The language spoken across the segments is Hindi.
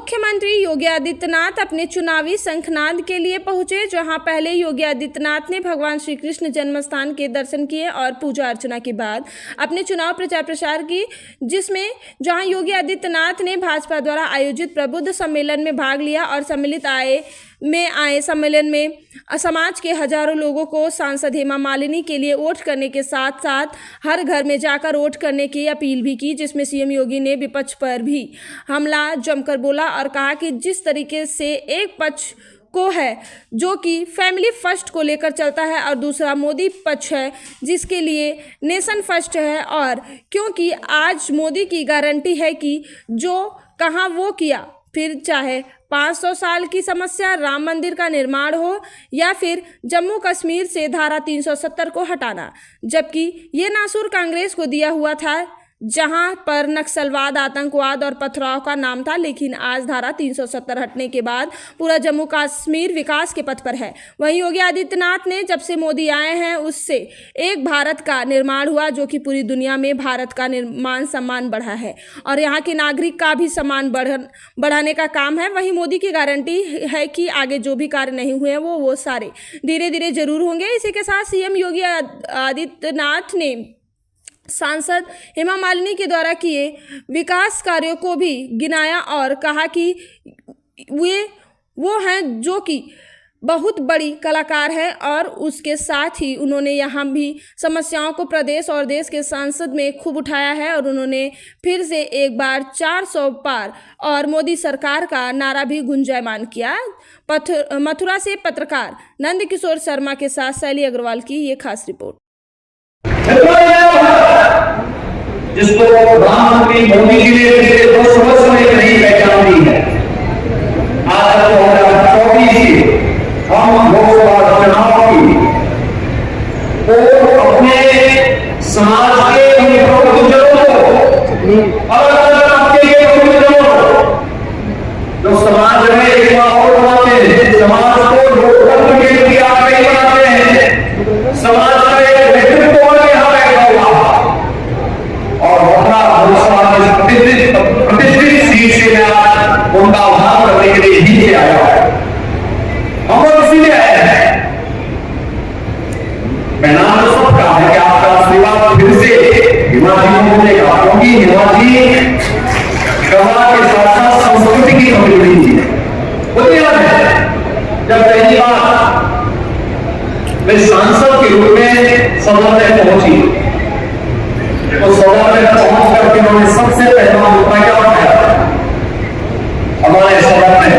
मुख्यमंत्री योगी आदित्यनाथ अपने चुनावी शंखनाद के लिए पहुंचे, जहां पहले योगी आदित्यनाथ ने भगवान श्री कृष्ण जन्म स्थान के दर्शन किए और पूजा अर्चना के बाद अपने चुनाव प्रचार प्रसार की, जिसमें जहां योगी आदित्यनाथ ने भाजपा द्वारा आयोजित प्रबुद्ध सम्मेलन में भाग लिया और सम्मेलन में समाज के हजारों लोगों को सांसद हेमा मालिनी के लिए वोट करने के साथ साथ हर घर में जाकर वोट करने की अपील भी की, जिसमें सीएम योगी ने विपक्ष पर भी हमला जमकर बोला और कहा कि जिस तरीके से एक पक्ष को है जो कि फैमिली फर्स्ट को लेकर चलता है और दूसरा मोदी पक्ष है जिसके लिए नेशन फर्स्ट है, और क्योंकि आज मोदी की गारंटी है कि जो कहा वो किया, फिर चाहे 500 साल की समस्या राम मंदिर का निर्माण हो या फिर जम्मू कश्मीर से धारा 370 को हटाना, जबकि ये नासूर कांग्रेस को दिया हुआ था जहां पर नक्सलवाद, आतंकवाद और पथराव का नाम था, लेकिन आज धारा 370 हटने के बाद पूरा जम्मू कश्मीर विकास के पथ पर है। वहीं योगी आदित्यनाथ ने जब से मोदी आए हैं उससे एक भारत का निर्माण हुआ, जो कि पूरी दुनिया में भारत का निर्माण सम्मान बढ़ा है और यहाँ के नागरिक का भी सम्मान बढ़ाने का काम है। वहीं मोदी की गारंटी है कि आगे जो भी कार्य नहीं हुए हैं वो सारे धीरे धीरे जरूर होंगे। इसी के साथ सीएम योगी आदित्यनाथ ने सांसद हेमा मालिनी के द्वारा किए विकास कार्यों को भी गिनाया और कहा कि वो हैं जो कि बहुत बड़ी कलाकार है, और उसके साथ ही उन्होंने यहाँ भी समस्याओं को प्रदेश और देश के संसद में खूब उठाया है और उन्होंने फिर से एक बार 400 पार और मोदी सरकार का नारा भी गुंजायमान किया। मथुरा से पत्रकार नंद किशोर शर्मा के साथ शैली अग्रवाल की ये खास रिपोर्ट। जिसको प्रधानमंत्री मोदी जी ने पिछले 10 वर्ष में नहीं पहचान दी है। आज 2024 की हम लोकसभा चुनाव की तो अपने समाज के प्रबुद्धजनों को, अलग-अलग तबके के प्रबुद्धजनों को, जो समाज में एक माहौल बनाते हैं, समाज को लोकतंत्र के लिए आगे बढ़ाते हैं, समाज का एक नेतृत्व प्रतिष्ठित सीट से मैं उनका उद्धार करने के लिए ही आया है। हम लोग इसीलिए आए हैं। मैं नाम तो सबका है कि आपका आशीर्वाद फिर से हेमा जी को मिलेगा, क्योंकि हेमा जी कला के साथ साथ संस्कृति की कम्युनिटी है। मुझे याद है जब पहली बार मैं सांसद के रूप में सदन में पहुंची तो सदन में पहुंच करके उन्होंने सबसे पहला मुद्दा क्या उठाया, हमारे सदन में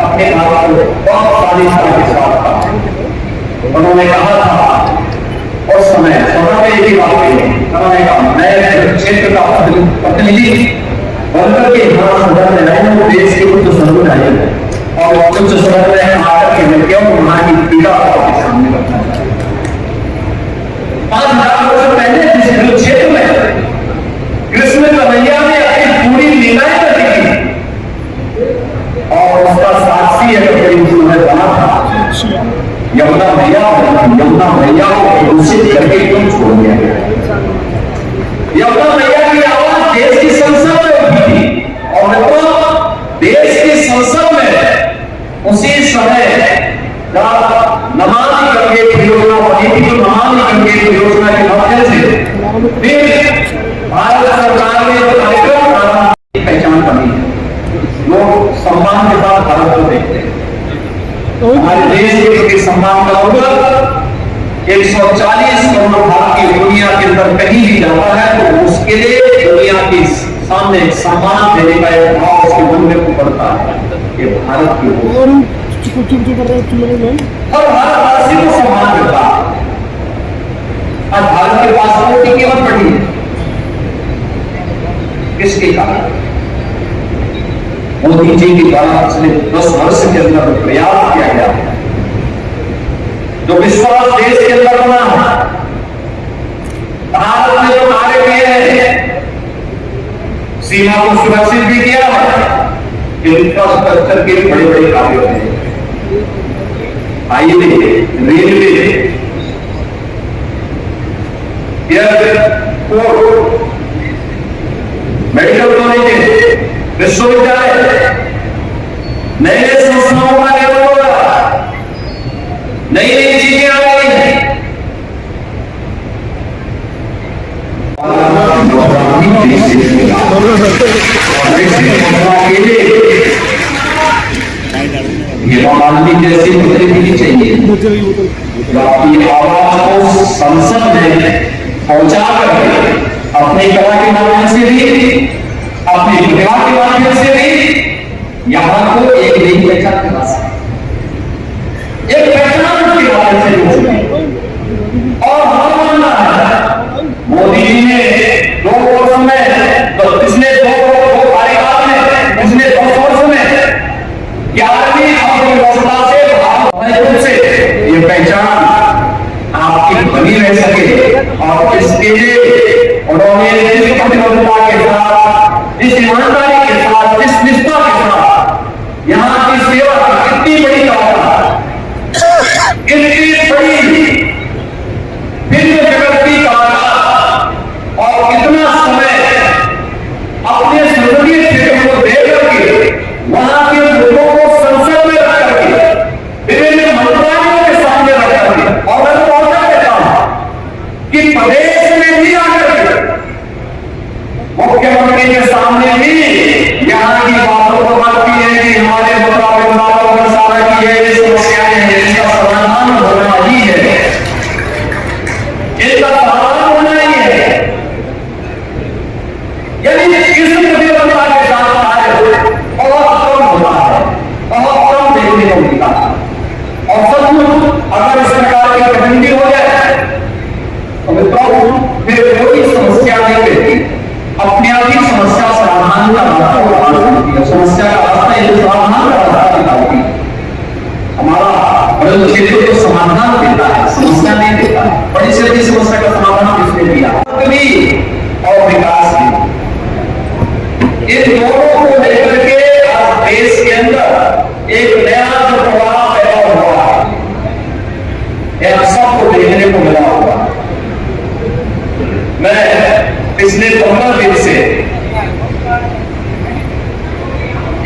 अपने आप को बहुत शालीनता के साथ था। उन्होंने कहा था उस समय सदन में एक ही बात कही, उन्होंने कहा मैं क्षेत्र का प्रतिनिधि बनकर के यहाँ सदन में रहे हूँ, देश के उच्च सदन आए और उच्च सदन में आकर के मैं क्यों वहां की पीड़ा आपके सामने रखना चाहता हूँ। 5,000 वर्ष पहले जिस क्षेत्र में कृष्ण कन्हैया ने अपनी पूरी लीलाएं कर दी और उसका साक्षी है बना था यमुना मैया को दूषित करके क्यों छोड़ दिया गया। यमुना मैया की आवाज देश की संसद में उठी थी और तो देश की संसद में उसी समय नमामि गंगे परियोजना बनी थी, तो नमामि गंगे परियोजना के माध्यम से फिर भारत सरकार ने जो कार्यक्रम की पहचान बनी है, लोग सम्मान के साथ भारत को देखते हैं। हमारे देश के प्रति सम्मान का उद्गम 140 करोड़ भारत की दुनिया के अंदर कहीं भी जाता है तो उसके लिए दुनिया के सामने सम्मान देने का एक भाव उसके मन में उभरता है। ये भारत की हर भारतवासी को सम्मान मिलता है। आज भारत के पासपोर्ट की कीमत बढ़ी है, किसके कारण? मोदी जी के द्वारा पिछले 10 वर्ष के अंदर प्रयास किया गया, जो विश्वास देश के अंदर बना है, भारत ने जो कार्य किए हैं, सीमा को सुरक्षित भी किया है, इंफ्रास्ट्रक्चर के बड़े बड़े कार्य हुए हैं, highway, railway, airport, medical college, विश्वविद्यालय, नए नए संस्थाओं का निर्माण हो रहा है, नई नई चीजें आ रही हैं। हेमा मालिनी जैसी प्रतिनिधि चाहिए जो अपनी आवाज को संसद में पहुंचा करके अपनी कला के माध्यम से भी, अपनी प्रतिभा के माध्यम से भी यहां को एक नई पहचान दिला सके, एक पहचान के माध्यम से जुड़ सके। और हम मानना है मोदी जी ने 2 वर्ष में, तो पिछले 2 कार्यकाल में, पिछले 10 वर्ष में 11वीं अर्थव्यवस्था से भारत से ये पहचान आपकी बनी रह सके, और इसके लिए उन्होंने जिस प्रतिबद्धता के साथ, जिस ईमानदारी के साथ, जिस निष्ठा के साथ यहाँ की सेवा की कितनी बड़ी गाथा, कितनी बड़ी विश्व जगत की गाथा, और कितना समय अपने संसदीय क्षेत्र को देकर के वहां के लोगों को संसद में रख करके, विभिन्न मंत्रालयों के सामने रख करके, और मैं तो ऑर्डर देता हूं कि प्रदेश में भी आकर के मुख्यमंत्री के सामने भी यहाँ की बातों को बातती है कि हमारे मुताबिक सारा की है, समस्याएं हैं, इसका समाधान होना ही है, इसका समाधान होना ही है। यदि इस प्रतिबद्धता के साथ आए बहुत कम होता है, बहुत कम देखने को मिलता है। और सचमुच अगर इस प्रकार की प्रतिनिधि हो जाए तो मित्रों फिर कोई समस्या नहीं रहती, अपने आप ही समस्या समाधान का रास्ता निकालती है, समस्या का रास्ता यदि समाधान का रास्ता निकालती है। हमारा बड़े क्षेत्र को समाधान देता है, समस्या नहीं देता है। बड़ी से बड़ी समस्या का समाधान किसने दिया? और विकास की, इन दोनों को लेकर के आज देश के अंदर एक नया जो प्रवाह पैदा हुआ है, यह सबको देखने को मिला हुआ। मैं पिछले 15 दिन से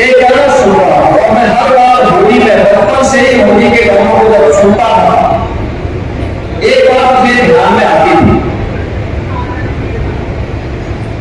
एक गाना सुन रहा हूं, और मैं हर बार होली में बचपन से ही होली के गानों को जब सुनता था, एक बात मुझे ध्यान में आती थी,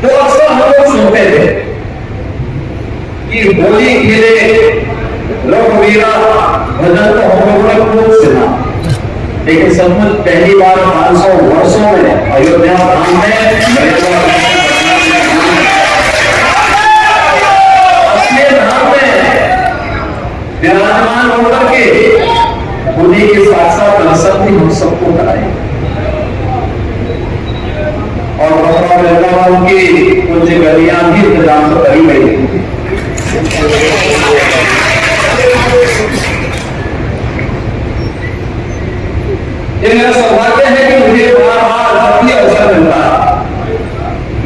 तो अक्सर हम लोग सुनते थे कि होली खेले रघुवीरा भजन तो हम लोगों ने खूब सुना, लेकिन सचमुच पहली बार 500 वर्षों में अयोध्या धाम में अपने धाम में विराजमान होकर के होली के साथ साथ दर्शन भी हम सबको कराए। और वृंदावन की कुछ गलियां भी इंतजाम तो करी गई। ये मेरा सौभाग्य है कि मुझे बार-बार जब भी अवसर मिलता है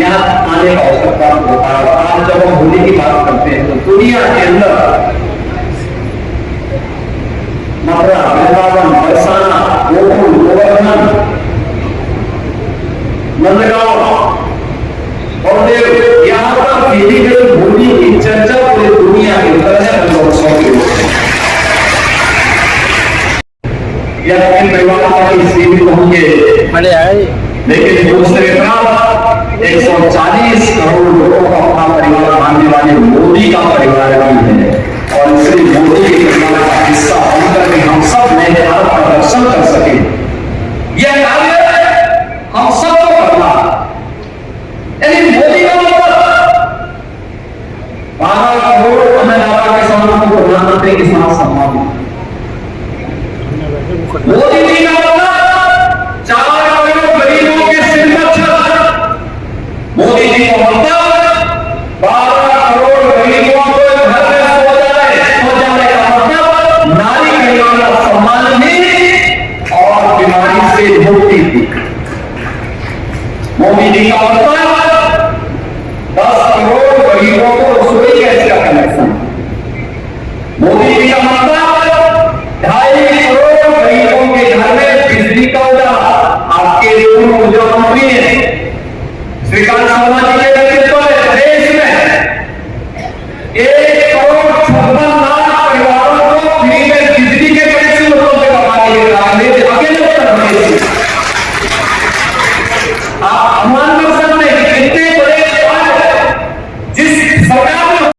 यहाँ आने का अवसर प्राप्त होता है। आज जब हम होली की बात करते हैं तो दुनिया के अंदर मथुरा, वृंदावन, बरसाना, गोकुल, गोवर्धन, नंदगांव और यहाँ पर फिजिकल होली की चर्चा पूरी दुनिया के अंदर है। या इन परिवारों की सीमित होंगे, लेकिन दूसरी तरफ 140 करोड़ लोगों का अपना परिवार मानने वाले मोदी का परिवार भी है, और इसलिए मोदी के परिवार का हिस्सा बनकर के हम सब नए भारत का दर्शन कर सके, यह कार्य हम सबको करना। यानी मोदी का मतलब 12 करोड़ अन्नदाता किसानों को प्रधानमंत्री किसान सम्मान, मोदी जी का मतलब 4 करोड़ गरीबों के सिर पर छत, मोदी जी का मतलब 12 करोड़ गरीबों को घर में शौचालय का मतलब नारी कल्याण का सम्मान भी और बीमारी से मुक्ति भी। मोदी जी का मतलब